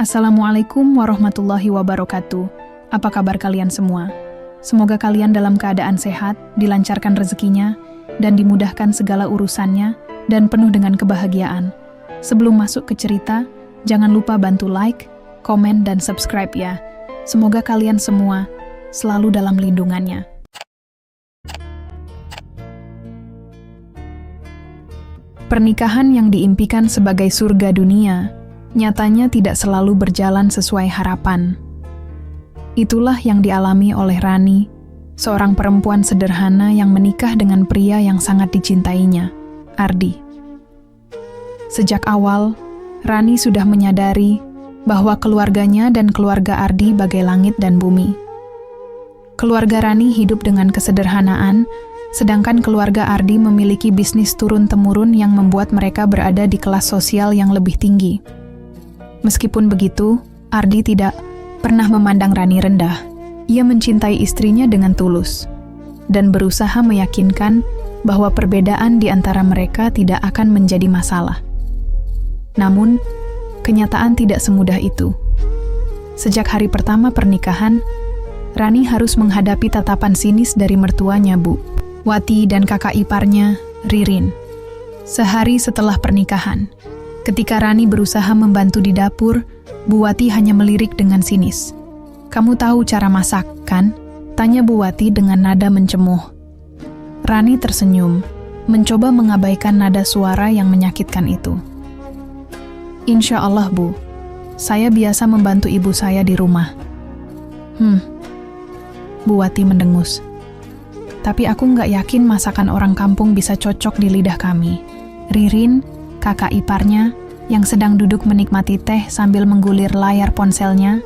Assalamualaikum warahmatullahi wabarakatuh. Apa kabar kalian semua? Semoga kalian dalam keadaan sehat, dilancarkan rezekinya, dan dimudahkan segala urusannya, dan penuh dengan kebahagiaan. Sebelum masuk ke cerita, jangan lupa bantu like, komen, dan subscribe ya. Semoga kalian semua selalu dalam lindungannya. Pernikahan yang diimpikan sebagai surga dunia nyatanya tidak selalu berjalan sesuai harapan. Itulah yang dialami oleh Rani, seorang perempuan sederhana yang menikah dengan pria yang sangat dicintainya, Ardi. Sejak awal, Rani sudah menyadari bahwa keluarganya dan keluarga Ardi bagai langit dan bumi. Keluarga Rani hidup dengan kesederhanaan, sedangkan keluarga Ardi memiliki bisnis turun-temurun yang membuat mereka berada di kelas sosial yang lebih tinggi. Meskipun begitu, Ardi tidak pernah memandang Rani rendah. Ia mencintai istrinya dengan tulus dan berusaha meyakinkan bahwa perbedaan di antara mereka tidak akan menjadi masalah. Namun, kenyataan tidak semudah itu. Sejak hari pertama pernikahan, Rani harus menghadapi tatapan sinis dari mertuanya, Bu Wati, dan kakak iparnya, Ririn. Sehari setelah pernikahan, ketika Rani berusaha membantu di dapur, Bu Wati hanya melirik dengan sinis. "Kamu tahu cara masak, kan?" tanya Bu Wati dengan nada mencemuh. Rani tersenyum, mencoba mengabaikan nada suara yang menyakitkan itu. "Insya Allah, Bu. Saya biasa membantu ibu saya di rumah." Bu Wati mendengus. "Tapi aku nggak yakin masakan orang kampung bisa cocok di lidah kami." Ririn, kakak iparnya, yang sedang duduk menikmati teh sambil menggulir layar ponselnya,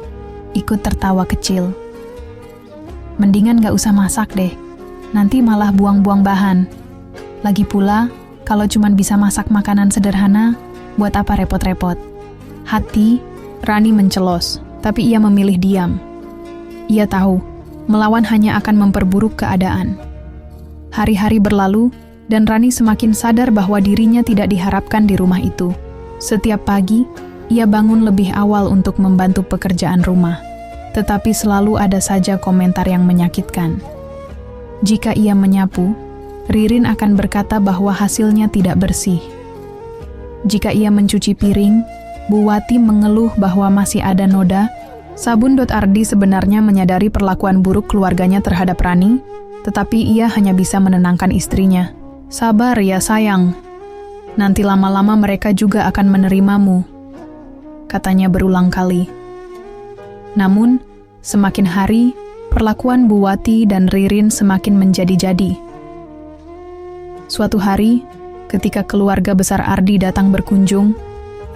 ikut tertawa kecil. "Mendingan gak usah masak deh, nanti malah buang-buang bahan. Lagi pula, kalau cuman bisa masak makanan sederhana, buat apa repot-repot?" Hati Rani mencelos, tapi ia memilih diam. Ia tahu, melawan hanya akan memperburuk keadaan. Hari-hari berlalu, dan Rani semakin sadar bahwa dirinya tidak diharapkan di rumah itu. Setiap pagi, ia bangun lebih awal untuk membantu pekerjaan rumah, tetapi selalu ada saja komentar yang menyakitkan. Jika ia menyapu, Ririn akan berkata bahwa hasilnya tidak bersih. Jika ia mencuci piring, Bu Wati mengeluh bahwa masih ada noda. Sabun Ardi sebenarnya menyadari perlakuan buruk keluarganya terhadap Rani, tetapi ia hanya bisa menenangkan istrinya. "Sabar ya sayang, nanti lama-lama mereka juga akan menerimamu," katanya berulang kali. Namun, semakin hari, perlakuan Bu Wati dan Ririn semakin menjadi-jadi. Suatu hari, ketika keluarga besar Ardi datang berkunjung,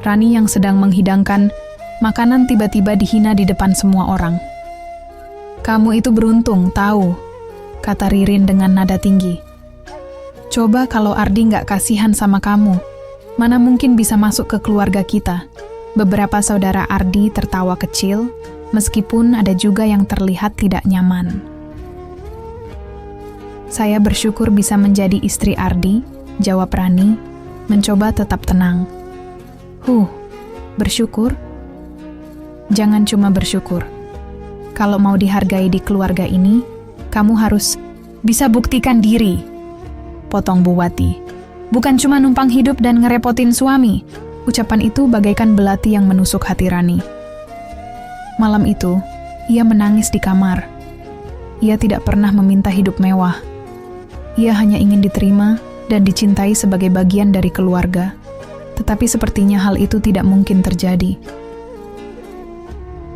Rani yang sedang menghidangkan makanan tiba-tiba dihina di depan semua orang. "Kamu itu beruntung, tahu," kata Ririn dengan nada tinggi. "Coba kalau Ardi nggak kasihan sama kamu, mana mungkin bisa masuk ke keluarga kita." Beberapa saudara Ardi tertawa kecil, meskipun ada juga yang terlihat tidak nyaman. "Saya bersyukur bisa menjadi istri Ardi," jawab Rani, mencoba tetap tenang. Bersyukur? Jangan cuma bersyukur. Kalau mau dihargai di keluarga ini, kamu harus bisa buktikan diri," potong Bu Wati. "Bukan cuma numpang hidup dan ngerepotin suami." Ucapan itu bagaikan belati yang menusuk hati Rani. Malam itu, ia menangis di kamar. Ia tidak pernah meminta hidup mewah. Ia hanya ingin diterima dan dicintai sebagai bagian dari keluarga. Tetapi sepertinya hal itu tidak mungkin terjadi.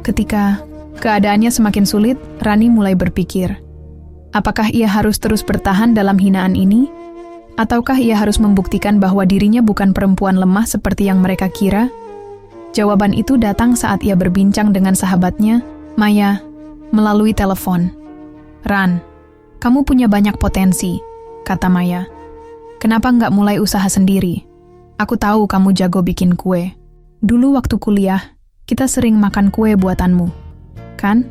Ketika keadaannya semakin sulit, Rani mulai berpikir, apakah ia harus terus bertahan dalam hinaan ini? Ataukah ia harus membuktikan bahwa dirinya bukan perempuan lemah seperti yang mereka kira? Jawaban itu datang saat ia berbincang dengan sahabatnya, Maya, melalui telepon. "Ran, kamu punya banyak potensi," kata Maya. "Kenapa nggak mulai usaha sendiri? Aku tahu kamu jago bikin kue. Dulu waktu kuliah, kita sering makan kue buatanmu, kan?"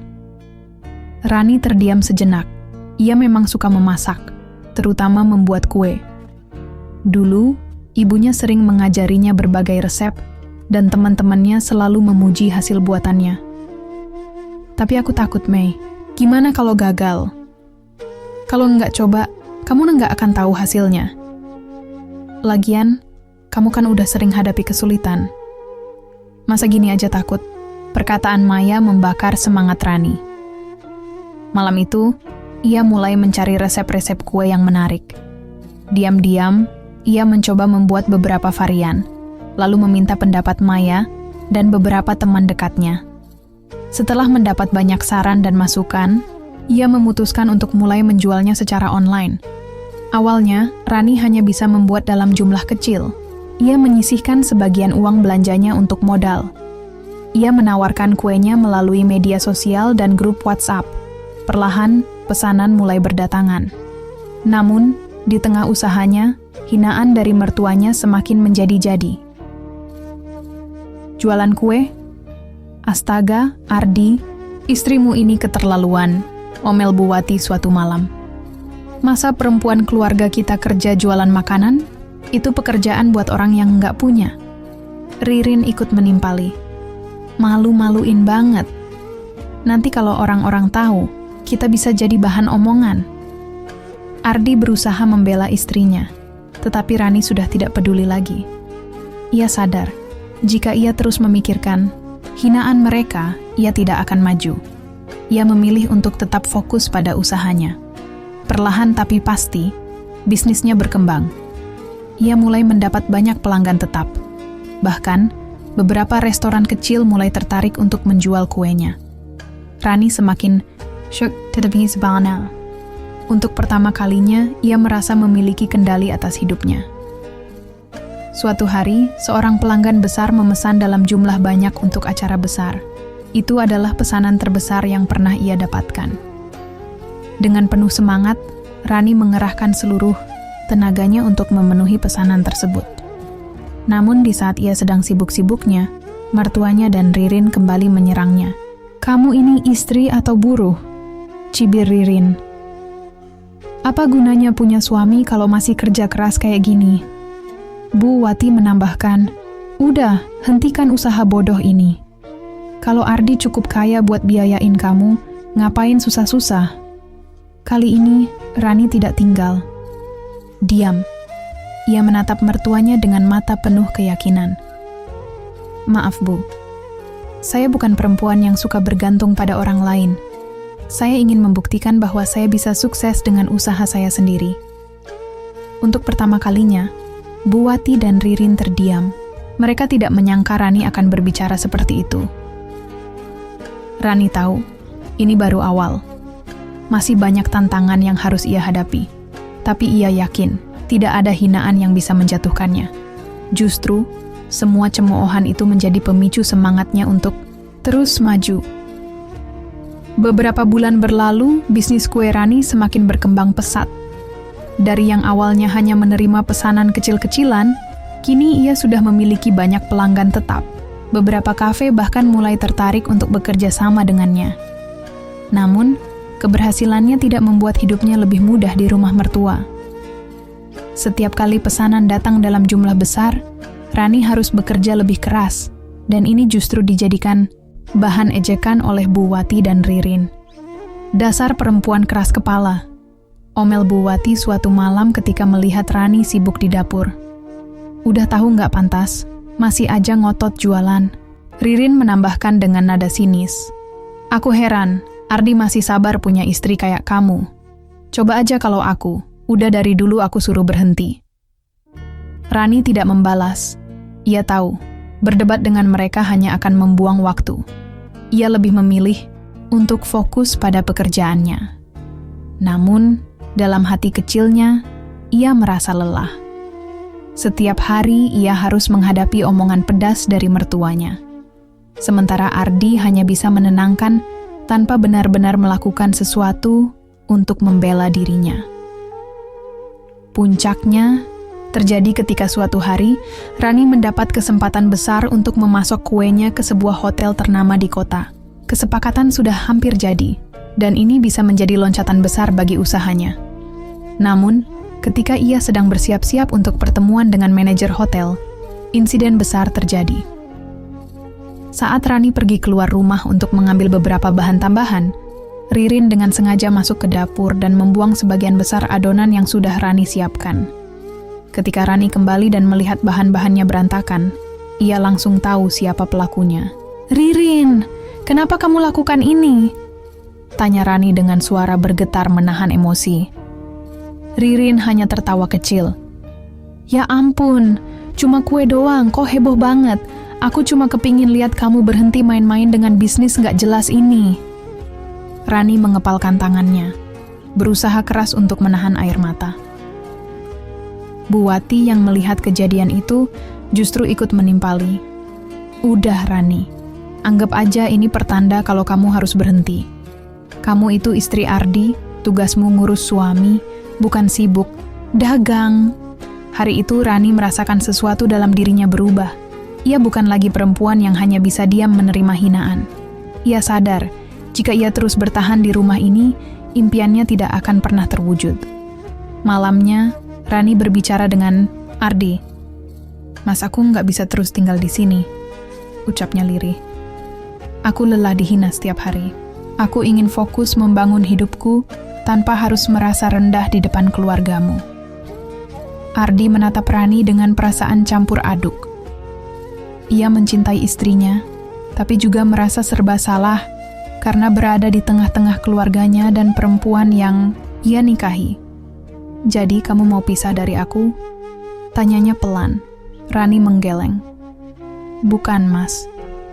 Rani terdiam sejenak. Ia memang suka memasak, terutama membuat kue. Dulu, ibunya sering mengajarinya berbagai resep, dan teman-temannya selalu memuji hasil buatannya. Tapi aku takut, Mei. Gimana kalau gagal? Kalau nggak coba, kamu nggak akan tahu hasilnya. Lagian, kamu kan udah sering hadapi kesulitan. Masa gini aja takut? Perkataan Maya membakar semangat Rani. Malam itu, ia mulai mencari resep-resep kue yang menarik. Diam-diam, ia mencoba membuat beberapa varian, lalu meminta pendapat Maya dan beberapa teman dekatnya. Setelah mendapat banyak saran dan masukan, ia memutuskan untuk mulai menjualnya secara online. Awalnya, Rani hanya bisa membuat dalam jumlah kecil. Ia menyisihkan sebagian uang belanjanya untuk modal. Ia menawarkan kuenya melalui media sosial dan grup WhatsApp. Perlahan, pesanan mulai berdatangan. Namun, di tengah usahanya, hinaan dari mertuanya semakin menjadi-jadi. Jualan kue? Astaga, Ardi, istrimu ini keterlaluan, omel Bu Wati suatu malam. Masa perempuan keluarga kita kerja jualan makanan? Itu pekerjaan buat orang yang nggak punya. Ririn ikut menimpali. Malu-maluin banget. Nanti kalau orang-orang tahu, kita bisa jadi bahan omongan. Ardi berusaha membela istrinya, tetapi Rani sudah tidak peduli lagi. Ia sadar, jika ia terus memikirkan hinaan mereka, ia tidak akan maju. Ia memilih untuk tetap fokus pada usahanya. Perlahan tapi pasti, bisnisnya berkembang. Ia mulai mendapat banyak pelanggan tetap. Bahkan, beberapa restoran kecil mulai tertarik untuk menjual kuenya. Rani semakin syok tetapi sebana. Untuk pertama kalinya, ia merasa memiliki kendali atas hidupnya. Suatu hari, seorang pelanggan besar memesan dalam jumlah banyak untuk acara besar. Itu adalah pesanan terbesar yang pernah ia dapatkan. Dengan penuh semangat, Rani mengerahkan seluruh tenaganya untuk memenuhi pesanan tersebut. Namun di saat ia sedang sibuk-sibuknya, mertuanya dan Ririn kembali menyerangnya. "Kamu ini istri atau buruh?" cibir Ririn. "Apa gunanya punya suami kalau masih kerja keras kayak gini?" Bu Wati menambahkan, "Udah, hentikan usaha bodoh ini. Kalau Ardi cukup kaya buat biayain kamu, ngapain susah-susah?" Kali ini, Rani tidak tinggal. Diam. Ia menatap mertuanya dengan mata penuh keyakinan. "Maaf, Bu. Saya bukan perempuan yang suka bergantung pada orang lain. Saya ingin membuktikan bahwa saya bisa sukses dengan usaha saya sendiri." Untuk pertama kalinya, Bu Wati dan Ririn terdiam. Mereka tidak menyangka Rani akan berbicara seperti itu. Rani tahu, ini baru awal. Masih banyak tantangan yang harus ia hadapi. Tapi ia yakin, tidak ada hinaan yang bisa menjatuhkannya. Justru, semua cemoohan itu menjadi pemicu semangatnya untuk terus maju. Beberapa bulan berlalu, bisnis kue Rani semakin berkembang pesat. Dari yang awalnya hanya menerima pesanan kecil-kecilan, kini ia sudah memiliki banyak pelanggan tetap. Beberapa kafe bahkan mulai tertarik untuk bekerja sama dengannya. Namun, keberhasilannya tidak membuat hidupnya lebih mudah di rumah mertua. Setiap kali pesanan datang dalam jumlah besar, Rani harus bekerja lebih keras, dan ini justru dijadikan bahan ejekan oleh Bu Wati dan Ririn. "Dasar perempuan keras kepala," omel Bu Wati suatu malam ketika melihat Rani sibuk di dapur. "Udah tahu nggak pantas, masih aja ngotot jualan." Ririn menambahkan dengan nada sinis. "Aku heran, Ardi masih sabar punya istri kayak kamu. Coba aja kalau aku, udah dari dulu aku suruh berhenti." Rani tidak membalas. Ia tahu, berdebat dengan mereka hanya akan membuang waktu. Ia lebih memilih untuk fokus pada pekerjaannya. Namun, dalam hati kecilnya, ia merasa lelah. Setiap hari ia harus menghadapi omongan pedas dari mertuanya. Sementara Ardi hanya bisa menenangkan tanpa benar-benar melakukan sesuatu untuk membela dirinya. Puncaknya terjadi ketika suatu hari, Rani mendapat kesempatan besar untuk memasok kuenya ke sebuah hotel ternama di kota. Kesepakatan sudah hampir jadi, dan ini bisa menjadi loncatan besar bagi usahanya. Namun, ketika ia sedang bersiap-siap untuk pertemuan dengan manajer hotel, insiden besar terjadi. Saat Rani pergi keluar rumah untuk mengambil beberapa bahan tambahan, Ririn dengan sengaja masuk ke dapur dan membuang sebagian besar adonan yang sudah Rani siapkan. Ketika Rani kembali dan melihat bahan-bahannya berantakan, ia langsung tahu siapa pelakunya. "Ririn, kenapa kamu lakukan ini?" tanya Rani dengan suara bergetar menahan emosi. Ririn hanya tertawa kecil. "Ya ampun, cuma kue doang, kok heboh banget. Aku cuma kepingin lihat kamu berhenti main-main dengan bisnis nggak jelas ini." Rani mengepalkan tangannya, berusaha keras untuk menahan air mata. Bu Wati yang melihat kejadian itu justru ikut menimpali. "Udah Rani, anggap aja ini pertanda kalau kamu harus berhenti. Kamu itu istri Ardi, tugasmu ngurus suami, bukan sibuk dagang." Hari itu Rani merasakan sesuatu dalam dirinya berubah. Ia bukan lagi perempuan yang hanya bisa diam menerima hinaan. Ia sadar, jika ia terus bertahan di rumah ini, impiannya tidak akan pernah terwujud. Malamnya, Rani berbicara dengan Ardi. "Mas, aku nggak bisa terus tinggal di sini," ucapnya lirih. "Aku lelah dihina setiap hari. Aku ingin fokus membangun hidupku tanpa harus merasa rendah di depan keluargamu." Ardi menatap Rani dengan perasaan campur aduk. Ia mencintai istrinya, tapi juga merasa serba salah karena berada di tengah-tengah keluarganya dan perempuan yang ia nikahi. "Jadi kamu mau pisah dari aku?" tanyanya pelan. Rani menggeleng. "Bukan, Mas.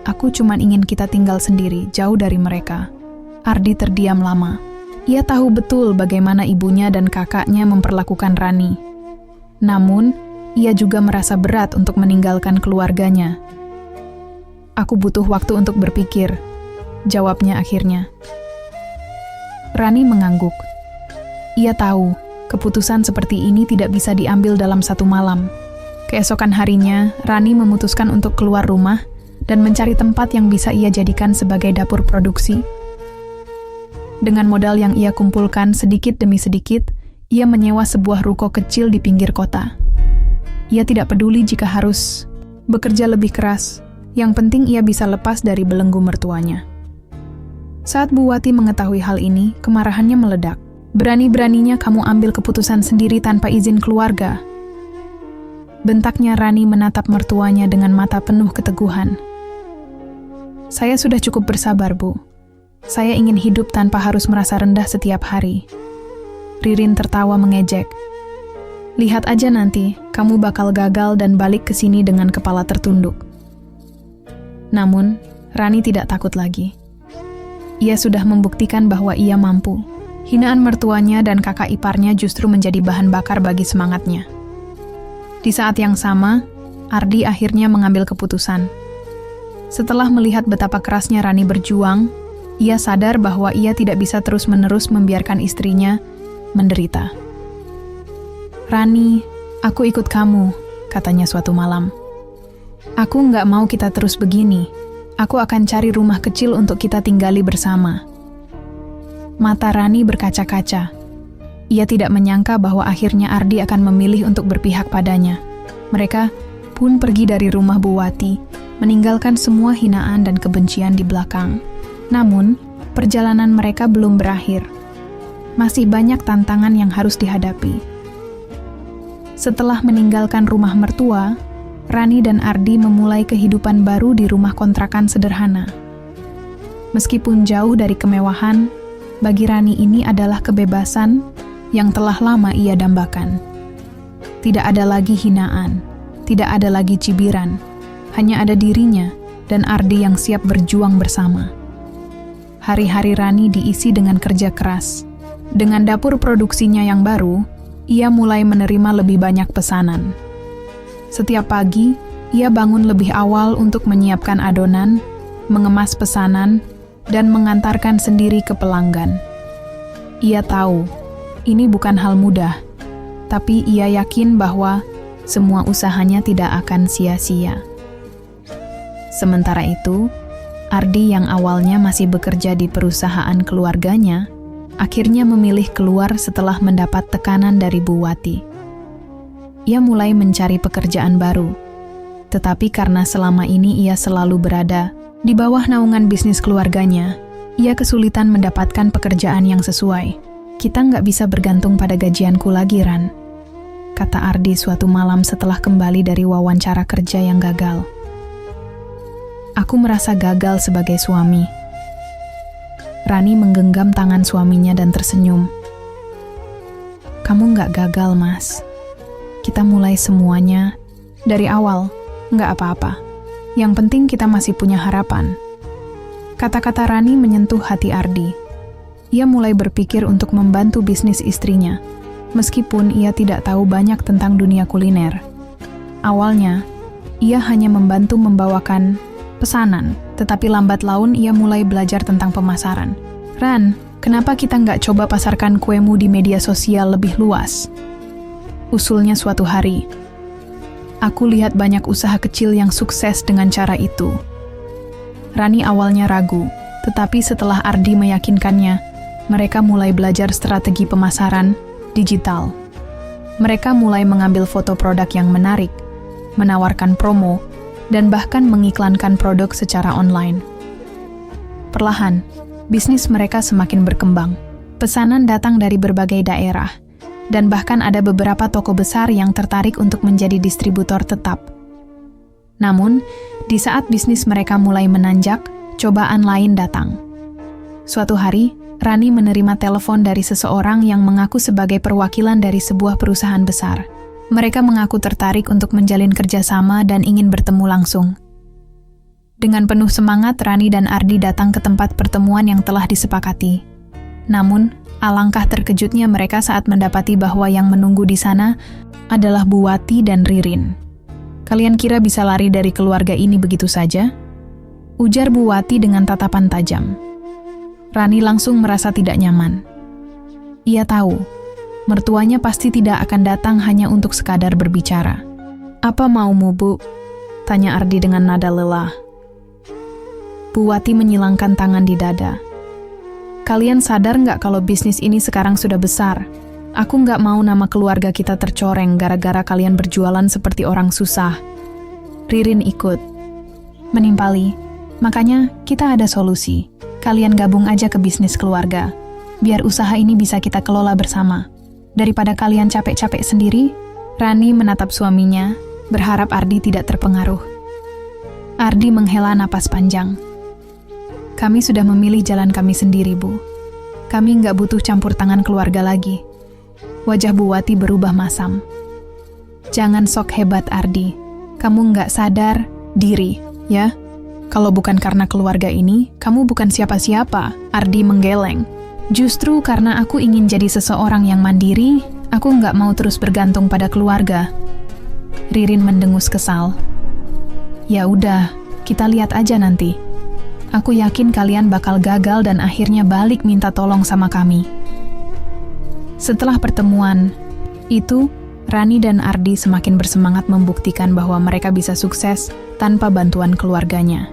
Aku cuma ingin kita tinggal sendiri, jauh dari mereka." Ardi terdiam lama. Ia tahu betul bagaimana ibunya dan kakaknya memperlakukan Rani. Namun, ia juga merasa berat untuk meninggalkan keluarganya. "Aku butuh waktu untuk berpikir," jawabnya akhirnya. Rani mengangguk. Ia tahu, keputusan seperti ini tidak bisa diambil dalam satu malam. Keesokan harinya, Rani memutuskan untuk keluar rumah dan mencari tempat yang bisa ia jadikan sebagai dapur produksi. Dengan modal yang ia kumpulkan sedikit demi sedikit, ia menyewa sebuah ruko kecil di pinggir kota. Ia tidak peduli jika harus bekerja lebih keras, yang penting ia bisa lepas dari belenggu mertuanya. Saat Bu Wati mengetahui hal ini, kemarahannya meledak. "Berani-beraninya kamu ambil keputusan sendiri tanpa izin keluarga," bentaknya Rani menatap mertuanya dengan mata penuh keteguhan. "Saya sudah cukup bersabar, Bu. Saya ingin hidup tanpa harus merasa rendah setiap hari." Ririn tertawa mengejek. "Lihat aja nanti, kamu bakal gagal dan balik ke sini dengan kepala tertunduk." Namun, Rani tidak takut lagi. Ia sudah membuktikan bahwa ia mampu. Hinaan mertuanya dan kakak iparnya justru menjadi bahan bakar bagi semangatnya. Di saat yang sama, Ardi akhirnya mengambil keputusan. Setelah melihat betapa kerasnya Rani berjuang, ia sadar bahwa ia tidak bisa terus-menerus membiarkan istrinya menderita. "Rani, aku ikut kamu," katanya suatu malam. "Aku nggak mau kita terus begini. Aku akan cari rumah kecil untuk kita tinggali bersama." Mata Rani berkaca-kaca. Ia tidak menyangka bahwa akhirnya Ardi akan memilih untuk berpihak padanya. Mereka pun pergi dari rumah Bu Wati, meninggalkan semua hinaan dan kebencian di belakang. Namun, perjalanan mereka belum berakhir. Masih banyak tantangan yang harus dihadapi. Setelah meninggalkan rumah mertua, Rani dan Ardi memulai kehidupan baru di rumah kontrakan sederhana. Meskipun jauh dari kemewahan, bagi Rani ini adalah kebebasan yang telah lama ia dambakan. Tidak ada lagi hinaan, tidak ada lagi cibiran, hanya ada dirinya dan Ardi yang siap berjuang bersama. Hari-hari Rani diisi dengan kerja keras. Dengan dapur produksinya yang baru, ia mulai menerima lebih banyak pesanan. Setiap pagi, ia bangun lebih awal untuk menyiapkan adonan, mengemas pesanan, dan mengantarkan sendiri ke pelanggan. Ia tahu, ini bukan hal mudah, tapi ia yakin bahwa semua usahanya tidak akan sia-sia. Sementara itu, Ardi yang awalnya masih bekerja di perusahaan keluarganya, akhirnya memilih keluar setelah mendapat tekanan dari Bu Wati. Ia mulai mencari pekerjaan baru, tetapi karena selama ini ia selalu berada Di bawah naungan bisnis keluarganya, ia kesulitan mendapatkan pekerjaan yang sesuai. Kita nggak bisa bergantung pada gajianku lagi, Ran, kata Ardi suatu malam setelah kembali dari wawancara kerja yang gagal. Aku merasa gagal sebagai suami. Rani menggenggam tangan suaminya dan tersenyum. Kamu nggak gagal, Mas. Kita mulai semuanya dari awal, nggak apa-apa. Yang penting kita masih punya harapan. Kata-kata Rani menyentuh hati Ardi. Ia mulai berpikir untuk membantu bisnis istrinya, meskipun ia tidak tahu banyak tentang dunia kuliner. Awalnya, ia hanya membantu membawakan pesanan, tetapi lambat laun ia mulai belajar tentang pemasaran. Ran, kenapa kita nggak coba pasarkan kuemu di media sosial lebih luas? Usulnya suatu hari. Aku lihat banyak usaha kecil yang sukses dengan cara itu. Rani awalnya ragu, tetapi setelah Ardi meyakinkannya, mereka mulai belajar strategi pemasaran digital. Mereka mulai mengambil foto produk yang menarik, menawarkan promo, dan bahkan mengiklankan produk secara online. Perlahan, bisnis mereka semakin berkembang. Pesanan datang dari berbagai daerah, dan bahkan ada beberapa toko besar yang tertarik untuk menjadi distributor tetap. Namun, di saat bisnis mereka mulai menanjak, cobaan lain datang. Suatu hari, Rani menerima telepon dari seseorang yang mengaku sebagai perwakilan dari sebuah perusahaan besar. Mereka mengaku tertarik untuk menjalin kerjasama dan ingin bertemu langsung. Dengan penuh semangat, Rani dan Ardi datang ke tempat pertemuan yang telah disepakati. Namun, alangkah terkejutnya mereka saat mendapati bahwa yang menunggu di sana adalah Bu Wati dan Ririn. Kalian kira bisa lari dari keluarga ini begitu saja? Ujar Bu Wati dengan tatapan tajam. Rani langsung merasa tidak nyaman. Ia tahu, mertuanya pasti tidak akan datang hanya untuk sekadar berbicara. Apa maumu, Bu? Tanya Ardi dengan nada lelah. Bu Wati menyilangkan tangan di dada. Kalian sadar nggak kalau bisnis ini sekarang sudah besar? Aku nggak mau nama keluarga kita tercoreng gara-gara kalian berjualan seperti orang susah. Ririn ikut menimpali. Makanya kita ada solusi. Kalian gabung aja ke bisnis keluarga. Biar usaha ini bisa kita kelola bersama. Daripada kalian capek-capek sendiri, Rani menatap suaminya, berharap Ardi tidak terpengaruh. Ardi menghela napas panjang. Kami sudah memilih jalan kami sendiri, Bu. Kami nggak butuh campur tangan keluarga lagi. Wajah Bu Wati berubah masam. Jangan sok hebat, Ardi. Kamu nggak sadar diri, ya? Kalau bukan karena keluarga ini, kamu bukan siapa-siapa, Ardi menggeleng. Justru karena aku ingin jadi seseorang yang mandiri, aku nggak mau terus bergantung pada keluarga. Ririn mendengus kesal. Ya udah, kita lihat aja nanti. Aku yakin kalian bakal gagal dan akhirnya balik minta tolong sama kami. Setelah pertemuan itu, Rani dan Ardi semakin bersemangat membuktikan bahwa mereka bisa sukses tanpa bantuan keluarganya.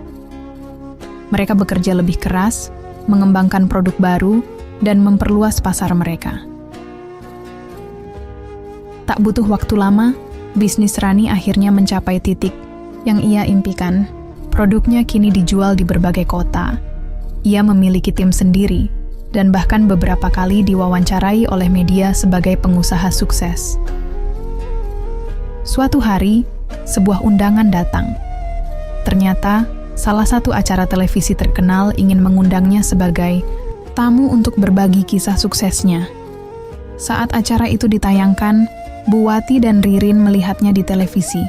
Mereka bekerja lebih keras, mengembangkan produk baru, dan memperluas pasar mereka. Tak butuh waktu lama, bisnis Rani akhirnya mencapai titik yang ia impikan. Produknya kini dijual di berbagai kota. Ia memiliki tim sendiri, dan bahkan beberapa kali diwawancarai oleh media sebagai pengusaha sukses. Suatu hari, sebuah undangan datang. Ternyata, salah satu acara televisi terkenal ingin mengundangnya sebagai tamu untuk berbagi kisah suksesnya. Saat acara itu ditayangkan, Bu Wati dan Ririn melihatnya di televisi.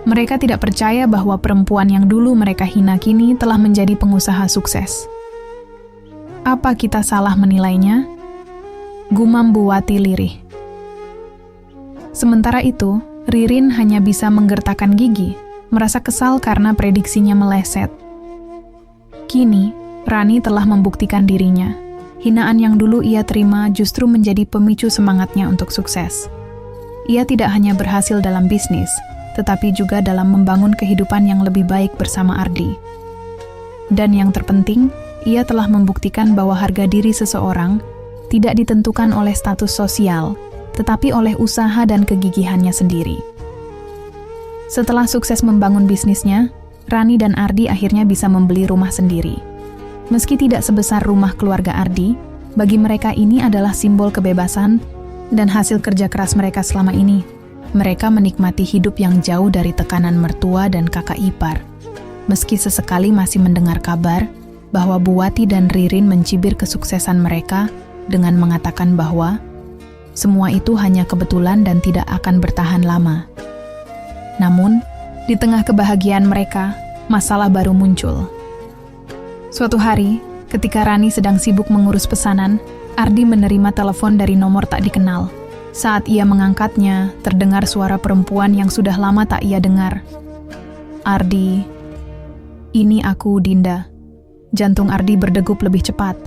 Mereka tidak percaya bahwa perempuan yang dulu mereka hina kini telah menjadi pengusaha sukses. Apa kita salah menilainya? Gumam Bu Wati lirih. Sementara itu, Ririn hanya bisa menggertakkan gigi, merasa kesal karena prediksinya meleset. Kini, Rani telah membuktikan dirinya. Hinaan yang dulu ia terima justru menjadi pemicu semangatnya untuk sukses. Ia tidak hanya berhasil dalam bisnis, tetapi juga dalam membangun kehidupan yang lebih baik bersama Ardi. Dan yang terpenting, ia telah membuktikan bahwa harga diri seseorang tidak ditentukan oleh status sosial, tetapi oleh usaha dan kegigihannya sendiri. Setelah sukses membangun bisnisnya, Rani dan Ardi akhirnya bisa membeli rumah sendiri. Meski tidak sebesar rumah keluarga Ardi, bagi mereka ini adalah simbol kebebasan dan hasil kerja keras mereka selama ini. Mereka menikmati hidup yang jauh dari tekanan mertua dan kakak ipar. Meski sesekali masih mendengar kabar bahwa Buwati dan Ririn mencibir kesuksesan mereka dengan mengatakan bahwa semua itu hanya kebetulan dan tidak akan bertahan lama. Namun, di tengah kebahagiaan mereka, masalah baru muncul. Suatu hari, ketika Rani sedang sibuk mengurus pesanan, Ardi menerima telepon dari nomor tak dikenal. Saat ia mengangkatnya, terdengar suara perempuan yang sudah lama tak ia dengar. "Ardi, ini aku, Dinda." Jantung Ardi berdegup lebih cepat.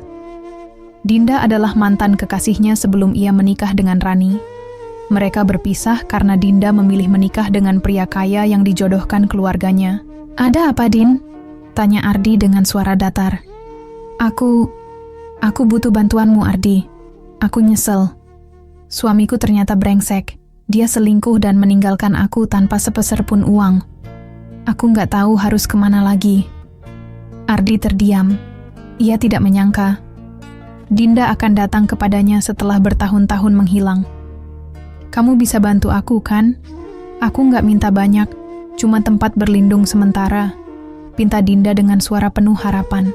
Dinda adalah mantan kekasihnya sebelum ia menikah dengan Rani. Mereka berpisah karena Dinda memilih menikah dengan pria kaya yang dijodohkan keluarganya. "Ada apa, Din?" tanya Ardi dengan suara datar. Aku butuh bantuanmu, Ardi. Aku nyesel. Suamiku ternyata brengsek. Dia selingkuh dan meninggalkan aku tanpa sepeser pun uang. Aku nggak tahu harus kemana lagi." Ardi terdiam. Ia tidak menyangka Dinda akan datang kepadanya setelah bertahun-tahun menghilang. "Kamu bisa bantu aku, kan? Aku nggak minta banyak, cuma tempat berlindung sementara," pinta Dinda dengan suara penuh harapan.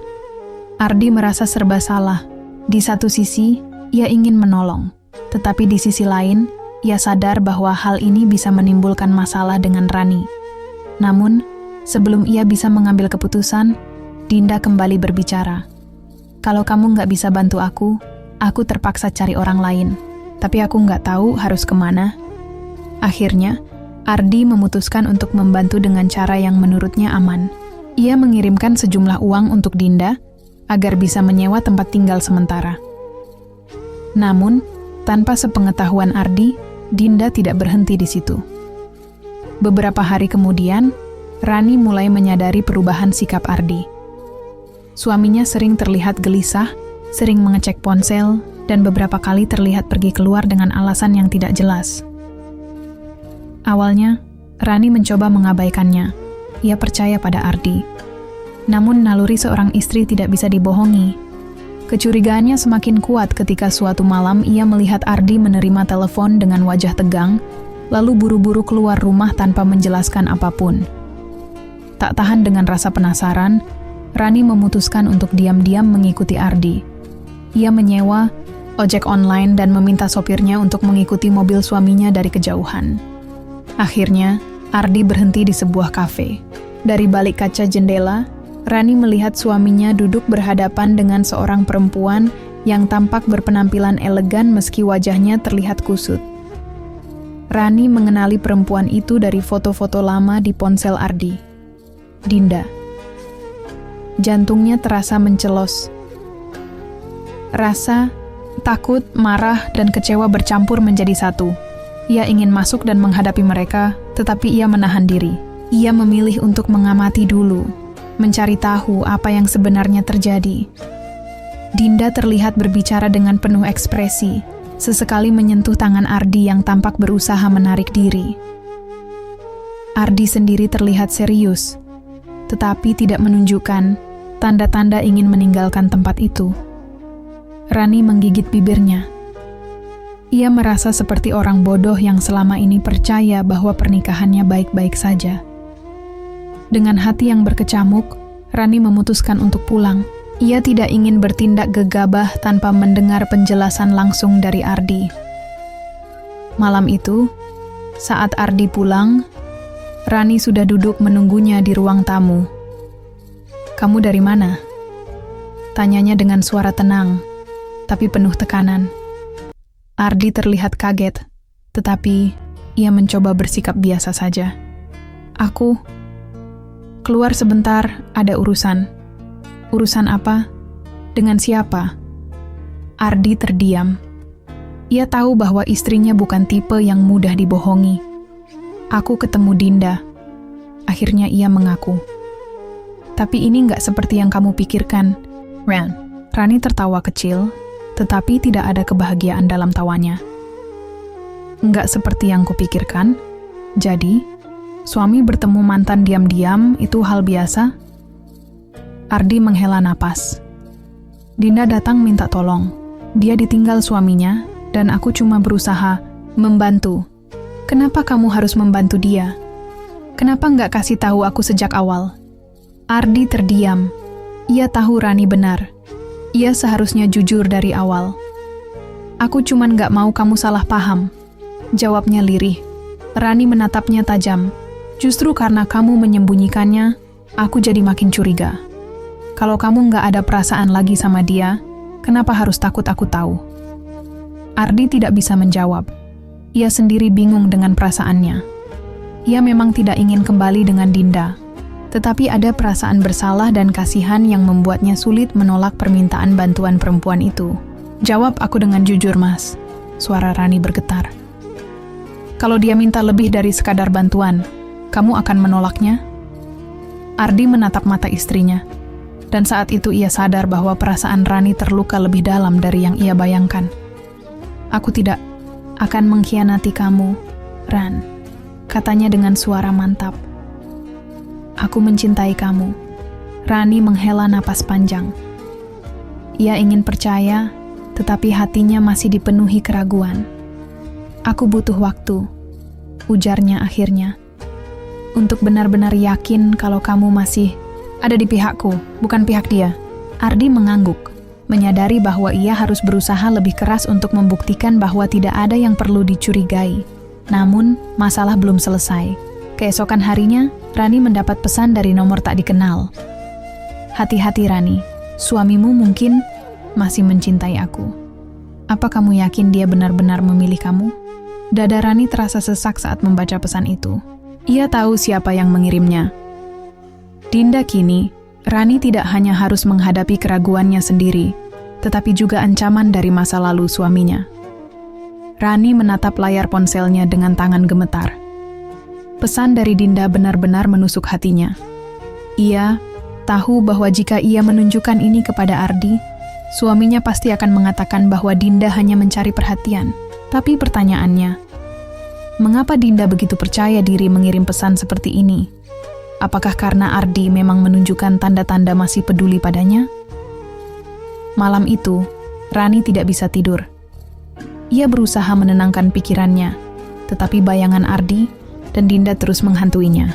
Ardi merasa serba salah. Di satu sisi, ia ingin menolong. Tetapi di sisi lain, ia sadar bahwa hal ini bisa menimbulkan masalah dengan Rani. Namun, sebelum ia bisa mengambil keputusan, Dinda kembali berbicara. "Kalau kamu nggak bisa bantu aku terpaksa cari orang lain. Tapi aku nggak tahu harus kemana." Akhirnya, Ardi memutuskan untuk membantu dengan cara yang menurutnya aman. Ia mengirimkan sejumlah uang untuk Dinda agar bisa menyewa tempat tinggal sementara. Namun, tanpa sepengetahuan Ardi, Dinda tidak berhenti di situ. Beberapa hari kemudian, Rani mulai menyadari perubahan sikap Ardi. Suaminya sering terlihat gelisah, sering mengecek ponsel, dan beberapa kali terlihat pergi keluar dengan alasan yang tidak jelas. Awalnya, Rani mencoba mengabaikannya. Ia percaya pada Ardi. Namun naluri seorang istri tidak bisa dibohongi. Kecurigaannya semakin kuat ketika suatu malam ia melihat Ardi menerima telepon dengan wajah tegang, lalu buru-buru keluar rumah tanpa menjelaskan apapun. Tak tahan dengan rasa penasaran, Rani memutuskan untuk diam-diam mengikuti Ardi. Ia menyewa ojek online dan meminta sopirnya untuk mengikuti mobil suaminya dari kejauhan. Akhirnya, Ardi berhenti di sebuah kafe. Dari balik kaca jendela, Rani melihat suaminya duduk berhadapan dengan seorang perempuan yang tampak berpenampilan elegan meski wajahnya terlihat kusut. Rani mengenali perempuan itu dari foto-foto lama di ponsel Ardi. Dinda. Jantungnya terasa mencelos. Rasa takut, marah, dan kecewa bercampur menjadi satu. Ia ingin masuk dan menghadapi mereka, tetapi ia menahan diri. Ia memilih untuk mengamati dulu, mencari tahu apa yang sebenarnya terjadi. Dinda terlihat berbicara dengan penuh ekspresi, sesekali menyentuh tangan Ardi yang tampak berusaha menarik diri. Ardi sendiri terlihat serius, tetapi tidak menunjukkan tanda-tanda ingin meninggalkan tempat itu. Rani menggigit bibirnya. Ia merasa seperti orang bodoh yang selama ini percaya bahwa pernikahannya baik-baik saja. Dengan hati yang berkecamuk, Rani memutuskan untuk pulang. Ia tidak ingin bertindak gegabah tanpa mendengar penjelasan langsung dari Ardi. Malam itu, saat Ardi pulang, Rani sudah duduk menunggunya di ruang tamu. "Kamu dari mana?" tanyanya dengan suara tenang, tapi penuh tekanan. Ardi terlihat kaget, tetapi ia mencoba bersikap biasa saja. "Aku keluar sebentar, ada urusan." "Urusan apa? Dengan siapa?" Ardi terdiam. Ia tahu bahwa istrinya bukan tipe yang mudah dibohongi. "Aku ketemu Dinda." Akhirnya ia mengaku. "Tapi ini nggak seperti yang kamu pikirkan, Ran." Rani tertawa kecil, tetapi tidak ada kebahagiaan dalam tawanya. "Nggak seperti yang kupikirkan? Jadi, Suami bertemu mantan diam-diam itu hal biasa? Ardi menghela napas. Dinda datang minta tolong. Dia ditinggal suaminya, dan aku cuma berusaha membantu. Kenapa kamu harus membantu dia? Kenapa nggak kasih tahu aku sejak awal? Ardi terdiam. Ia tahu Rani benar. Ia seharusnya jujur dari awal. Aku cuman nggak mau kamu salah paham. Jawabnya lirih. Rani menatapnya tajam. Justru karena kamu menyembunyikannya, aku jadi makin curiga. Kalau kamu nggak ada perasaan lagi sama dia, kenapa harus takut aku tahu? Ardi tidak bisa menjawab. Ia sendiri bingung dengan perasaannya. Ia memang tidak ingin kembali dengan Dinda, tetapi ada perasaan bersalah dan kasihan yang membuatnya sulit menolak permintaan bantuan perempuan itu. Jawab aku dengan jujur, Mas. Suara Rani bergetar. Kalau dia minta lebih dari sekadar bantuan, kamu akan menolaknya? Ardi menatap mata istrinya. Dan saat itu ia sadar bahwa perasaan Rani terluka lebih dalam dari yang ia bayangkan. Aku tidak akan mengkhianati kamu, Ran, katanya dengan suara mantap. Aku mencintai kamu. Rani menghela napas panjang. Ia ingin percaya, tetapi hatinya masih dipenuhi keraguan. Aku butuh waktu, ujarnya akhirnya, untuk benar-benar yakin kalau kamu masih ada di pihakku, bukan pihak dia. Ardi mengangguk, menyadari bahwa ia harus berusaha lebih keras untuk membuktikan bahwa tidak ada yang perlu dicurigai. Namun, masalah belum selesai. Keesokan harinya, Rani mendapat pesan dari nomor tak dikenal. Hati-hati Rani, suamimu mungkin masih mencintai aku. Apa kamu yakin dia benar-benar memilih kamu? Dada Rani terasa sesak saat membaca pesan itu. Ia tahu siapa yang mengirimnya. Dinda kini, Rani tidak hanya harus menghadapi keraguannya sendiri, tetapi juga ancaman dari masa lalu suaminya. Rani menatap layar ponselnya dengan tangan gemetar. Pesan dari Dinda benar-benar menusuk hatinya. Ia tahu bahwa jika ia menunjukkan ini kepada Ardi, suaminya pasti akan mengatakan bahwa Dinda hanya mencari perhatian. Tapi pertanyaannya, mengapa Dinda begitu percaya diri mengirim pesan seperti ini? Apakah karena Ardi memang menunjukkan tanda-tanda masih peduli padanya? Malam itu, Rani tidak bisa tidur. Ia berusaha menenangkan pikirannya, tetapi bayangan Ardi dan Dinda terus menghantuinya.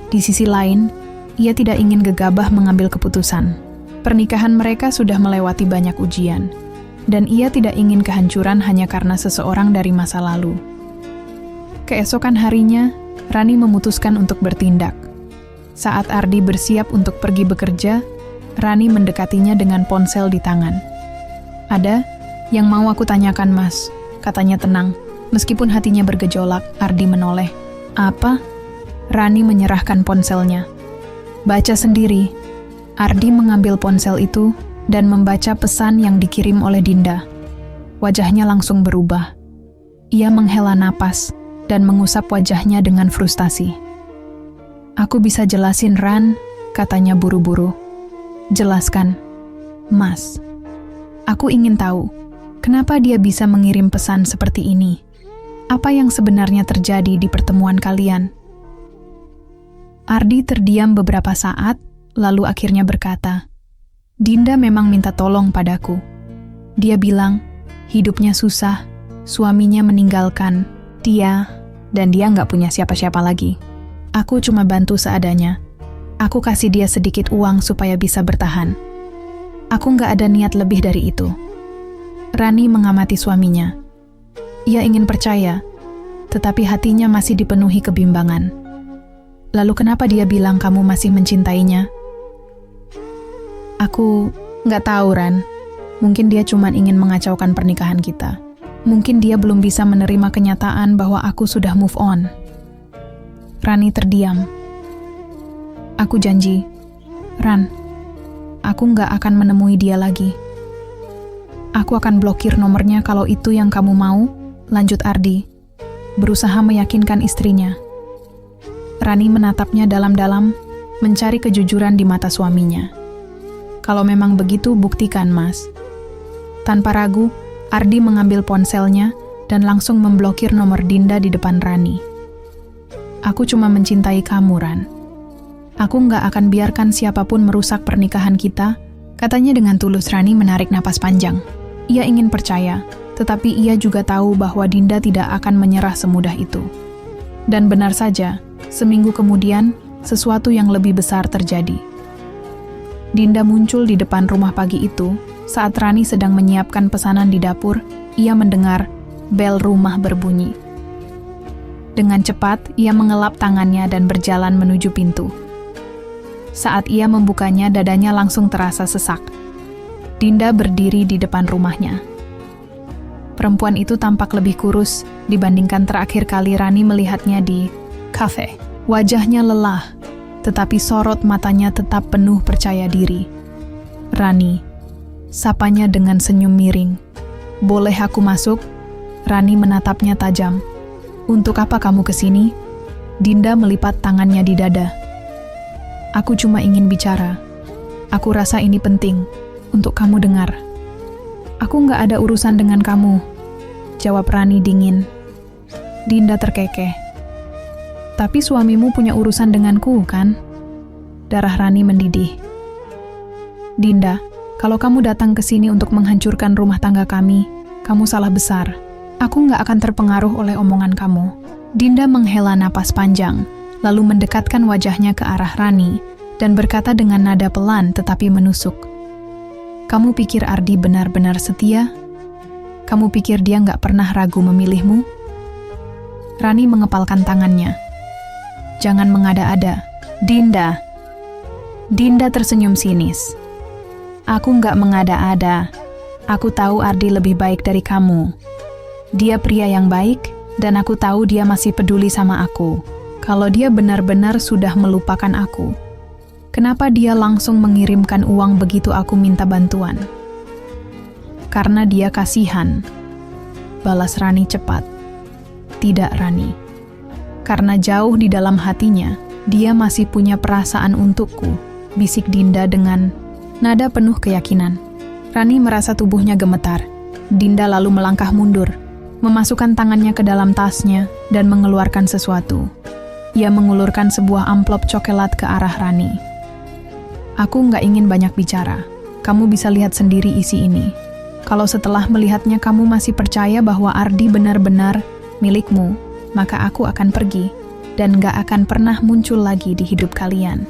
Di sisi lain, ia tidak ingin gegabah mengambil keputusan. Pernikahan mereka sudah melewati banyak ujian, dan ia tidak ingin kehancuran hanya karena seseorang dari masa lalu. Keesokan harinya, Rani memutuskan untuk bertindak. Saat Ardi bersiap untuk pergi bekerja, Rani mendekatinya dengan ponsel di tangan. Ada yang mau aku tanyakan, Mas, katanya tenang. Meskipun hatinya bergejolak, Ardi menoleh. Apa? Rani menyerahkan ponselnya. Baca sendiri. Ardi mengambil ponsel itu dan membaca pesan yang dikirim oleh Dinda. Wajahnya langsung berubah. Ia menghela napas dan mengusap wajahnya dengan frustasi. Aku bisa jelasin, Ran, katanya buru-buru. Jelaskan, Mas. Aku ingin tahu, kenapa dia bisa mengirim pesan seperti ini? Apa yang sebenarnya terjadi di pertemuan kalian? Ardi terdiam beberapa saat, lalu akhirnya berkata, Dinda memang minta tolong padaku. Dia bilang, hidupnya susah, suaminya meninggalkan dia, dan dia nggak punya siapa-siapa lagi. Aku cuma bantu seadanya. Aku kasih dia sedikit uang supaya bisa bertahan. Aku nggak ada niat lebih dari itu. Rani mengamati suaminya. Ia ingin percaya, tetapi hatinya masih dipenuhi kebimbangan. Lalu kenapa dia bilang kamu masih mencintainya? Aku nggak tahu, Ran. Mungkin dia cuma ingin mengacaukan pernikahan kita. Mungkin dia belum bisa menerima kenyataan bahwa aku sudah move on. Rani terdiam. Aku janji, Ran, aku nggak akan menemui dia lagi. Aku akan blokir nomornya kalau itu yang kamu mau, lanjut Ardi, berusaha meyakinkan istrinya. Rani menatapnya dalam-dalam, mencari kejujuran di mata suaminya. Kalau memang begitu, buktikan, Mas. Tanpa ragu, Ardi mengambil ponselnya dan langsung memblokir nomor Dinda di depan Rani. Aku cuma mencintai kamu, Ran. Aku nggak akan biarkan siapapun merusak pernikahan kita, katanya dengan tulus. Rani menarik napas panjang. Ia ingin percaya, tetapi ia juga tahu bahwa Dinda tidak akan menyerah semudah itu. Dan benar saja, seminggu kemudian, sesuatu yang lebih besar terjadi. Dinda muncul di depan rumah pagi itu. Saat Rani sedang menyiapkan pesanan di dapur, ia mendengar bel rumah berbunyi. Dengan cepat, ia mengelap tangannya dan berjalan menuju pintu. Saat ia membukanya, dadanya langsung terasa sesak. Dinda berdiri di depan rumahnya. Perempuan itu tampak lebih kurus dibandingkan terakhir kali Rani melihatnya di kafe. Wajahnya lelah, tetapi sorot matanya tetap penuh percaya diri. Rani, sapanya dengan senyum miring. Boleh aku masuk? Rani menatapnya tajam. Untuk apa kamu kesini? Dinda melipat tangannya di dada. Aku cuma ingin bicara. Aku rasa ini penting untuk kamu dengar. Aku nggak ada urusan dengan kamu, jawab Rani dingin. Dinda terkekeh. Tapi suamimu punya urusan denganku, kan? Darah Rani mendidih. Dinda, kalau kamu datang ke sini untuk menghancurkan rumah tangga kami, kamu salah besar. Aku nggak akan terpengaruh oleh omongan kamu. Dinda menghela napas panjang, lalu mendekatkan wajahnya ke arah Rani dan berkata dengan nada pelan tetapi menusuk. Kamu pikir Ardi benar-benar setia? Kamu pikir dia nggak pernah ragu memilihmu? Rani mengepalkan tangannya. Jangan mengada-ada, Dinda. Dinda tersenyum sinis. Aku nggak mengada-ada. Aku tahu Ardi lebih baik dari kamu. Dia pria yang baik, dan aku tahu dia masih peduli sama aku. Kalau dia benar-benar sudah melupakan aku, kenapa dia langsung mengirimkan uang begitu aku minta bantuan? Karena dia kasihan. Balas Rani cepat. Tidak, Rani. Karena jauh di dalam hatinya, dia masih punya perasaan untukku, bisik Dinda dengan nada penuh keyakinan. Rani merasa tubuhnya gemetar. Dinda lalu melangkah mundur, memasukkan tangannya ke dalam tasnya dan mengeluarkan sesuatu. Ia mengulurkan sebuah amplop coklat ke arah Rani. Aku nggak ingin banyak bicara. Kamu bisa lihat sendiri isi ini. Kalau setelah melihatnya kamu masih percaya bahwa Ardi benar-benar milikmu, maka aku akan pergi dan nggak akan pernah muncul lagi di hidup kalian.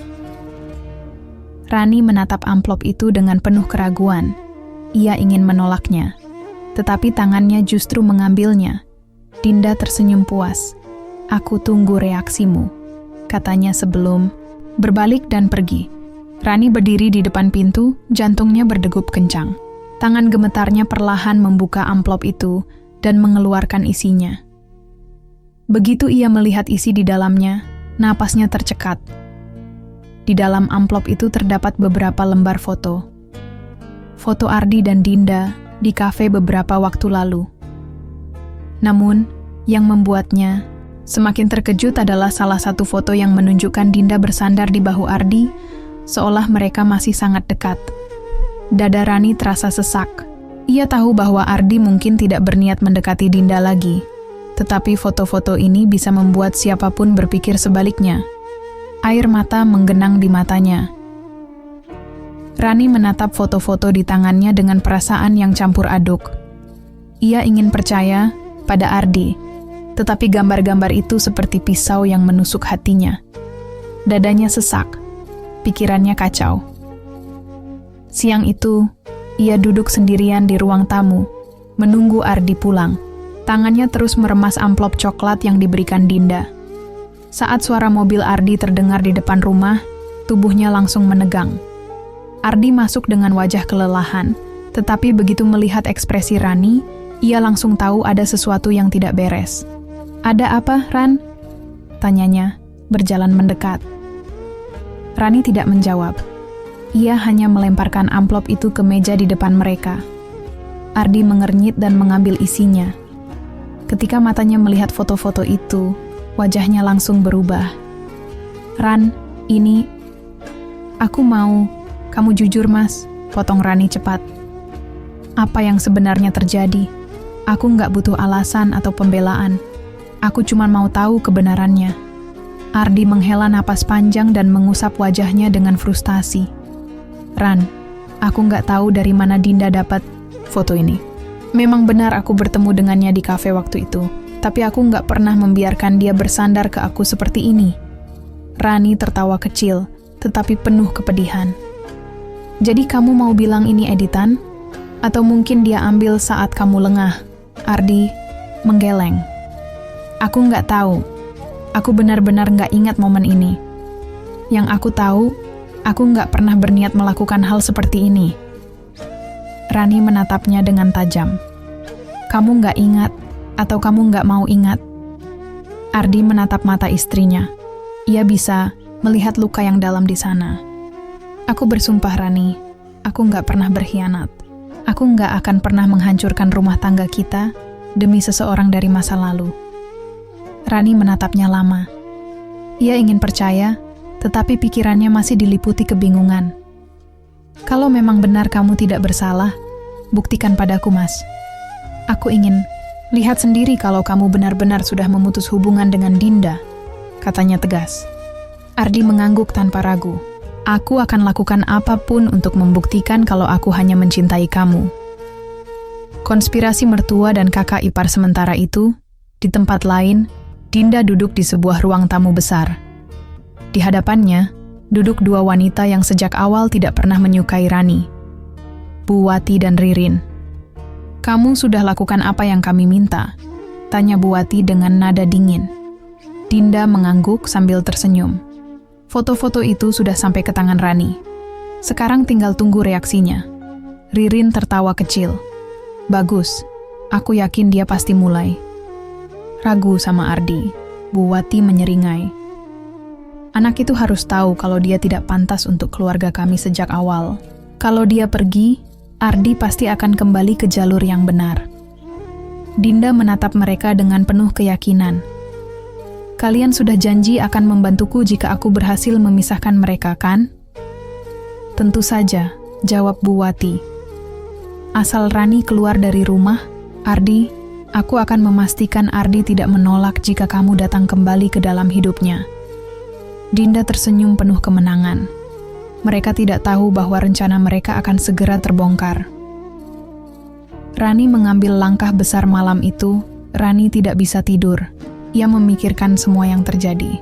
Rani menatap amplop itu dengan penuh keraguan. Ia ingin menolaknya, tetapi tangannya justru mengambilnya. Dinda tersenyum puas. Aku tunggu reaksimu, katanya sebelum berbalik dan pergi. Rani berdiri di depan pintu, jantungnya berdegup kencang. Tangan gemetarnya perlahan membuka amplop itu dan mengeluarkan isinya. Begitu ia melihat isi di dalamnya, napasnya tercekat. Di dalam amplop itu terdapat beberapa lembar foto. Foto Ardi dan Dinda di kafe beberapa waktu lalu. Namun, yang membuatnya semakin terkejut adalah salah satu foto yang menunjukkan Dinda bersandar di bahu Ardi, seolah mereka masih sangat dekat. Dada Rani terasa sesak. Ia tahu bahwa Ardi mungkin tidak berniat mendekati Dinda lagi, tetapi foto-foto ini bisa membuat siapapun berpikir sebaliknya. Air mata menggenang di matanya. Rani menatap foto-foto di tangannya dengan perasaan yang campur aduk. Ia ingin percaya pada Ardi, tetapi gambar-gambar itu seperti pisau yang menusuk hatinya. Dadanya sesak, pikirannya kacau. Siang itu, ia duduk sendirian di ruang tamu, menunggu Ardi pulang. Tangannya terus meremas amplop coklat yang diberikan Dinda. Saat suara mobil Ardi terdengar di depan rumah, tubuhnya langsung menegang. Ardi masuk dengan wajah kelelahan, tetapi begitu melihat ekspresi Rani, ia langsung tahu ada sesuatu yang tidak beres. Ada apa, Ran? Tanyanya, berjalan mendekat. Rani tidak menjawab. Ia hanya melemparkan amplop itu ke meja di depan mereka. Ardi mengernyit dan mengambil isinya. Ketika matanya melihat foto-foto itu, wajahnya langsung berubah. Ran, ini... Aku mau... Kamu jujur, Mas, potong Rani cepat. Apa yang sebenarnya terjadi? Aku nggak butuh alasan atau pembelaan. Aku cuma mau tahu kebenarannya. Ardi menghela napas panjang dan mengusap wajahnya dengan frustasi. Ran, aku nggak tahu dari mana Dinda dapat foto ini. Memang benar aku bertemu dengannya di kafe waktu itu, tapi aku nggak pernah membiarkan dia bersandar ke aku seperti ini. Rani tertawa kecil, tetapi penuh kepedihan. Jadi kamu mau bilang ini editan? Atau mungkin dia ambil saat kamu lengah? Ardi menggeleng. Aku nggak tahu. Aku benar-benar nggak ingat momen ini. Yang aku tahu, aku nggak pernah berniat melakukan hal seperti ini. Rani menatapnya dengan tajam. Kamu nggak ingat, atau kamu nggak mau ingat? Ardi menatap mata istrinya. Ia bisa melihat luka yang dalam di sana. Aku bersumpah, Rani, aku nggak pernah berkhianat. Aku nggak akan pernah menghancurkan rumah tangga kita demi seseorang dari masa lalu. Rani menatapnya lama. Ia ingin percaya, tetapi pikirannya masih diliputi kebingungan. Kalau memang benar kamu tidak bersalah, buktikan padaku, Mas. Aku ingin lihat sendiri kalau kamu benar-benar sudah memutus hubungan dengan Dinda, katanya tegas. Ardi mengangguk tanpa ragu. Aku akan lakukan apapun untuk membuktikan kalau aku hanya mencintai kamu. Konspirasi mertua dan kakak ipar sementara itu, di tempat lain, Dinda duduk di sebuah ruang tamu besar. Di hadapannya, duduk dua wanita yang sejak awal tidak pernah menyukai Rani, Bu Wati dan Ririn. Kamu sudah lakukan apa yang kami minta? Tanya Bu Wati dengan nada dingin. Dinda mengangguk sambil tersenyum. Foto-foto itu sudah sampai ke tangan Rani. Sekarang tinggal tunggu reaksinya. Ririn tertawa kecil. Bagus, aku yakin dia pasti mulai. Ragu sama Ardi, Bu Wati menyeringai. Anak itu harus tahu kalau dia tidak pantas untuk keluarga kami sejak awal. Kalau dia pergi, Ardi pasti akan kembali ke jalur yang benar. Dinda menatap mereka dengan penuh keyakinan. Kalian sudah janji akan membantuku jika aku berhasil memisahkan mereka, kan? Tentu saja, jawab Bu Wati. Asal Rani keluar dari rumah, Ardi, aku akan memastikan Ardi tidak menolak jika kamu datang kembali ke dalam hidupnya. Dinda tersenyum penuh kemenangan. Mereka tidak tahu bahwa rencana mereka akan segera terbongkar. Rani mengambil langkah besar malam itu. Rani tidak bisa tidur. Ia memikirkan semua yang terjadi.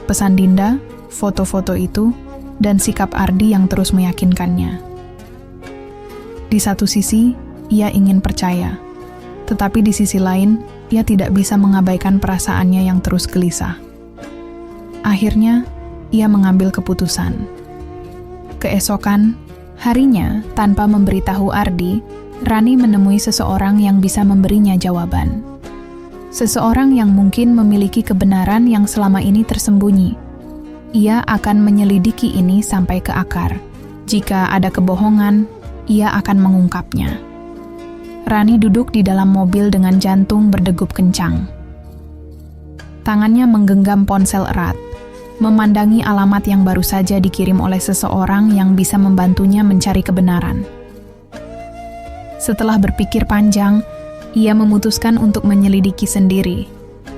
Pesan Dinda, foto-foto itu, dan sikap Ardi yang terus meyakinkannya. Di satu sisi, ia ingin percaya. Tetapi di sisi lain, ia tidak bisa mengabaikan perasaannya yang terus gelisah. Akhirnya, ia mengambil keputusan. Keesokan harinya, tanpa memberitahu Ardi, Rani menemui seseorang yang bisa memberinya jawaban. Seseorang yang mungkin memiliki kebenaran yang selama ini tersembunyi. Ia akan menyelidiki ini sampai ke akar. Jika ada kebohongan, ia akan mengungkapnya. Rani duduk di dalam mobil dengan jantung berdegup kencang. Tangannya menggenggam ponsel erat, memandangi alamat yang baru saja dikirim oleh seseorang yang bisa membantunya mencari kebenaran. Setelah berpikir panjang, ia memutuskan untuk menyelidiki sendiri.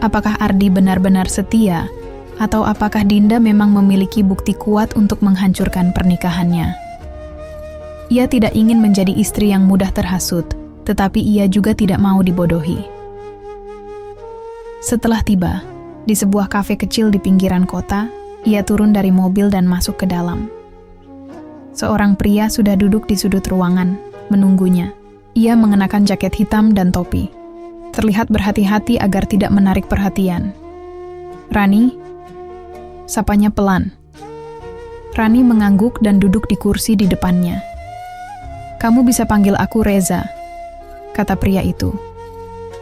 Apakah Ardi benar-benar setia, atau apakah Dinda memang memiliki bukti kuat untuk menghancurkan pernikahannya? Ia tidak ingin menjadi istri yang mudah terhasut, tetapi ia juga tidak mau dibodohi. Setelah tiba di sebuah kafe kecil di pinggiran kota, ia turun dari mobil dan masuk ke dalam. Seorang pria sudah duduk di sudut ruangan, menunggunya. Ia mengenakan jaket hitam dan topi. Terlihat berhati-hati agar tidak menarik perhatian. Rani, sapanya pelan. Rani mengangguk dan duduk di kursi di depannya. Kamu bisa panggil aku Reza, kata pria itu.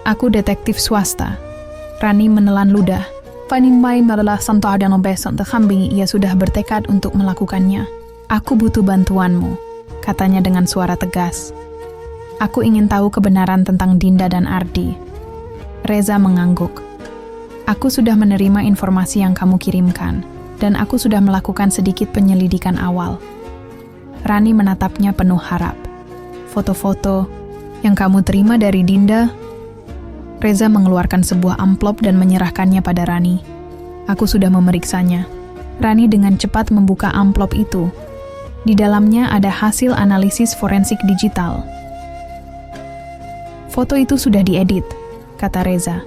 Aku detektif swasta. Rani menelan ludah. Ia sudah bertekad untuk melakukannya. Aku butuh bantuanmu, katanya dengan suara tegas. Aku ingin tahu kebenaran tentang Dinda dan Ardi. Reza mengangguk. Aku sudah menerima informasi yang kamu kirimkan, dan aku sudah melakukan sedikit penyelidikan awal. Rani menatapnya penuh harap. Foto-foto yang kamu terima dari Dinda? Reza mengeluarkan sebuah amplop dan menyerahkannya pada Rani. Aku sudah memeriksanya. Rani dengan cepat membuka amplop itu. Di dalamnya ada hasil analisis forensik digital. Foto itu sudah diedit, kata Reza.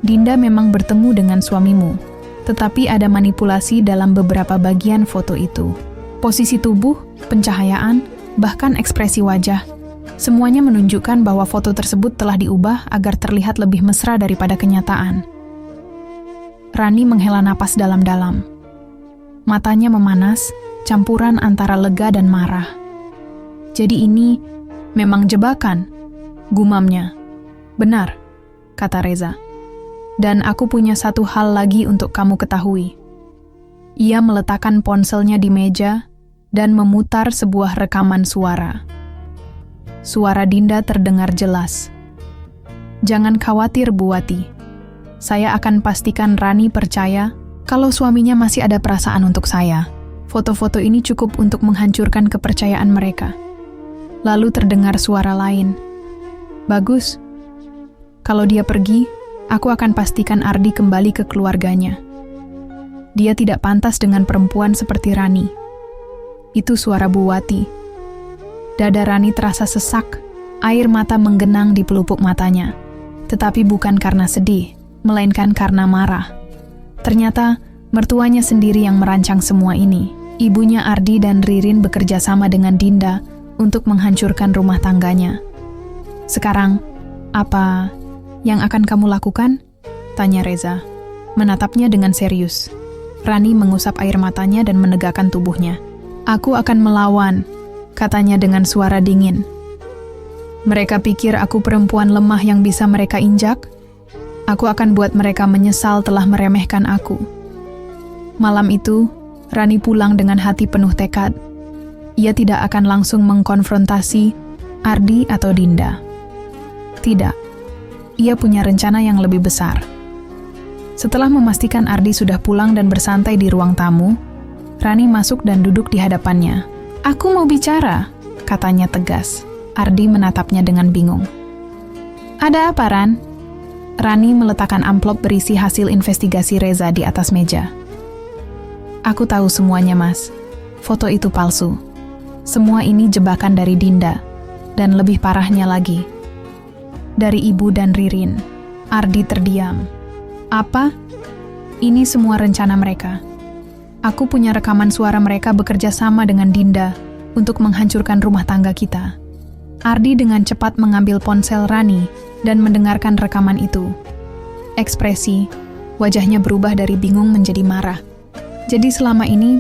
Dinda memang bertemu dengan suamimu, tetapi ada manipulasi dalam beberapa bagian foto itu. Posisi tubuh, pencahayaan, bahkan ekspresi wajah, semuanya menunjukkan bahwa foto tersebut telah diubah agar terlihat lebih mesra daripada kenyataan. Rani menghela napas dalam-dalam. Matanya memanas, campuran antara lega dan marah. Jadi ini memang jebakan, gumamnya. Benar, kata Reza. Dan aku punya satu hal lagi untuk kamu ketahui. Ia meletakkan ponselnya di meja dan memutar sebuah rekaman suara. Suara Dinda terdengar jelas. Jangan khawatir, Bu Wati. Saya akan pastikan Rani percaya kalau suaminya masih ada perasaan untuk saya. Foto-foto ini cukup untuk menghancurkan kepercayaan mereka. Lalu terdengar suara lain. Bagus. Kalau dia pergi, aku akan pastikan Ardi kembali ke keluarganya. Dia tidak pantas dengan perempuan seperti Rani. Itu suara Bu Wati. Dada Rani terasa sesak, air mata menggenang di pelupuk matanya. Tetapi bukan karena sedih, melainkan karena marah. Ternyata, mertuanya sendiri yang merancang semua ini. Ibunya Ardi dan Ririn bekerja sama dengan Dinda untuk menghancurkan rumah tangganya. Sekarang, apa yang akan kamu lakukan? Tanya Reza, menatapnya dengan serius. Rani mengusap air matanya dan menegakkan tubuhnya. Aku akan melawan, katanya dengan suara dingin. Mereka pikir aku perempuan lemah yang bisa mereka injak? Aku akan buat mereka menyesal telah meremehkan aku. Malam itu, Rani pulang dengan hati penuh tekad. Ia tidak akan langsung mengkonfrontasi Ardi atau Dinda. Tidak. Ia punya rencana yang lebih besar. Setelah memastikan Ardi sudah pulang dan bersantai di ruang tamu, Rani masuk dan duduk di hadapannya. Aku mau bicara, katanya tegas. Ardi menatapnya dengan bingung. Ada apa, Ran? Rani meletakkan amplop berisi hasil investigasi Reza di atas meja. Aku tahu semuanya, Mas. Foto itu palsu. Semua ini jebakan dari Dinda. Dan lebih parahnya lagi, dari Ibu dan Ririn. Ardi terdiam. Apa? Ini semua rencana mereka. Aku punya rekaman suara mereka bekerja sama dengan Dinda untuk menghancurkan rumah tangga kita. Ardi dengan cepat mengambil ponsel Rani dan mendengarkan rekaman itu. Ekspresi wajahnya berubah dari bingung menjadi marah. Jadi selama ini,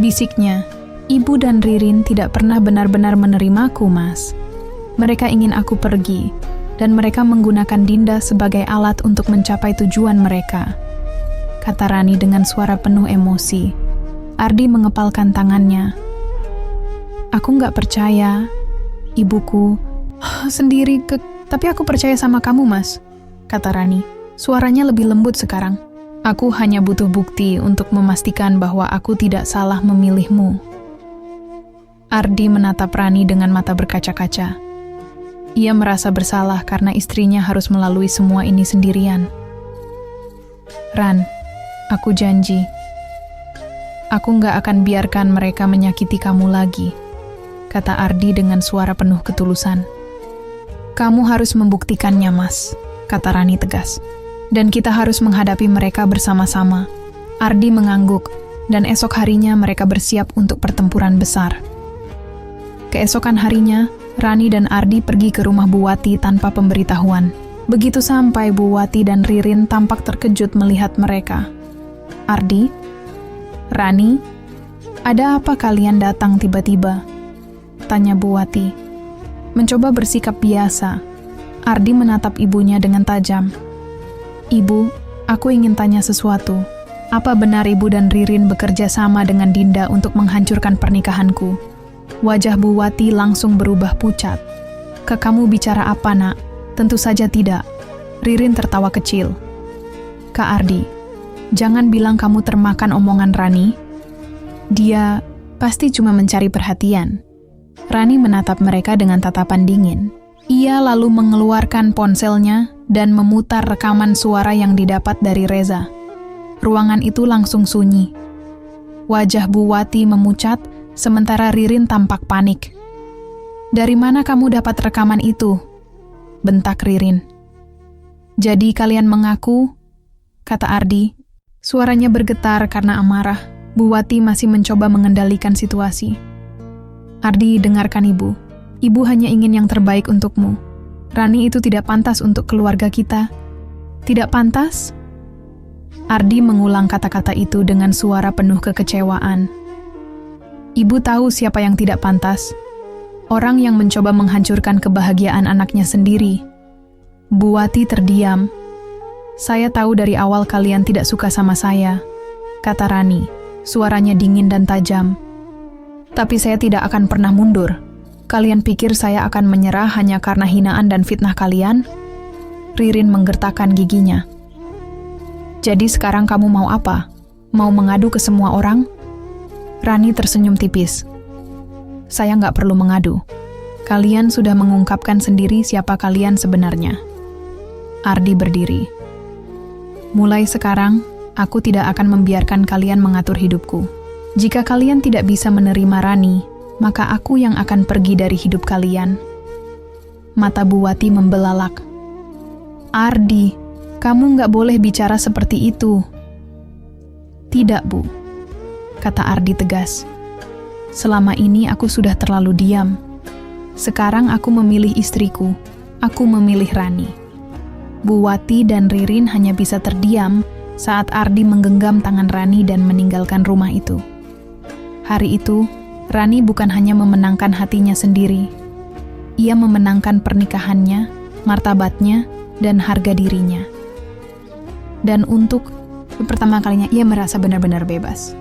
bisiknya, Ibu dan Ririn tidak pernah benar-benar menerimaku, Mas. Mereka ingin aku pergi, dan mereka menggunakan Dinda sebagai alat untuk mencapai tujuan mereka, kata Rani dengan suara penuh emosi. Ardi mengepalkan tangannya. Aku nggak percaya, ibuku sendiri tapi aku percaya sama kamu, Mas, kata Rani. Suaranya lebih lembut sekarang. Aku hanya butuh bukti untuk memastikan bahwa aku tidak salah memilihmu. Ardi menatap Rani dengan mata berkaca-kaca. Ia merasa bersalah karena istrinya harus melalui semua ini sendirian. Ran, aku janji. Aku nggak akan biarkan mereka menyakiti kamu lagi, kata Ardi dengan suara penuh ketulusan. Kamu harus membuktikannya, Mas, kata Rani tegas. Dan kita harus menghadapi mereka bersama-sama. Ardi mengangguk, dan esok harinya mereka bersiap untuk pertempuran besar. Keesokan harinya, Rani dan Ardi pergi ke rumah Bu Wati tanpa pemberitahuan. Begitu sampai, Bu Wati dan Ririn tampak terkejut melihat mereka. Ardi? Rani? Ada apa kalian datang tiba-tiba? Tanya Bu Wati. Mencoba bersikap biasa, Ardi menatap ibunya dengan tajam. Ibu, aku ingin tanya sesuatu. Apa benar Ibu dan Ririn bekerja sama dengan Dinda untuk menghancurkan pernikahanku? Wajah Bu Wati langsung berubah pucat. Ke kamu bicara apa, Nak? Tentu saja tidak. Ririn tertawa kecil. Kak Ardi, jangan bilang kamu termakan omongan Rani. Dia pasti cuma mencari perhatian. Rani menatap mereka dengan tatapan dingin. Ia lalu mengeluarkan ponselnya dan memutar rekaman suara yang didapat dari Reza. ruangan itu langsung sunyi. Wajah Bu Wati memucat, sementara Ririn tampak panik. "Dari mana kamu dapat rekaman itu?" bentak Ririn. "Jadi kalian mengaku?" kata Ardi. Suaranya bergetar karena amarah. Bu Wati masih mencoba mengendalikan situasi. "Ardi, dengarkan Ibu. Ibu hanya ingin yang terbaik untukmu. Rani itu tidak pantas untuk keluarga kita." "Tidak pantas?" Ardi mengulang kata-kata itu dengan suara penuh kekecewaan. "Ibu tahu siapa yang tidak pantas. Orang yang mencoba menghancurkan kebahagiaan anaknya sendiri." Bu Wati terdiam. "Saya tahu dari awal kalian tidak suka sama saya," kata Rani, suaranya dingin dan tajam. "Tapi saya tidak akan pernah mundur. Kalian pikir saya akan menyerah hanya karena hinaan dan fitnah kalian?" Ririn menggertakkan giginya. "Jadi sekarang kamu mau apa? Mau mengadu ke semua orang?" Rani tersenyum tipis. "Saya nggak perlu mengadu. Kalian sudah mengungkapkan sendiri siapa kalian sebenarnya." Ardi berdiri. "Mulai sekarang, aku tidak akan membiarkan kalian mengatur hidupku. Jika kalian tidak bisa menerima Rani, maka aku yang akan pergi dari hidup kalian." Mata Bu Wati membelalak. "Ardi, kamu nggak boleh bicara seperti itu." "Tidak, Bu," kata Ardi tegas. "Selama ini aku sudah terlalu diam. Sekarang aku memilih istriku. Aku memilih Rani." Bu Wati dan Ririn hanya bisa terdiam saat Ardi menggenggam tangan Rani dan meninggalkan rumah itu. Hari itu, Rani bukan hanya memenangkan hatinya sendiri. Ia memenangkan pernikahannya, martabatnya, dan harga dirinya. Dan untuk pertama kalinya ia merasa benar-benar bebas.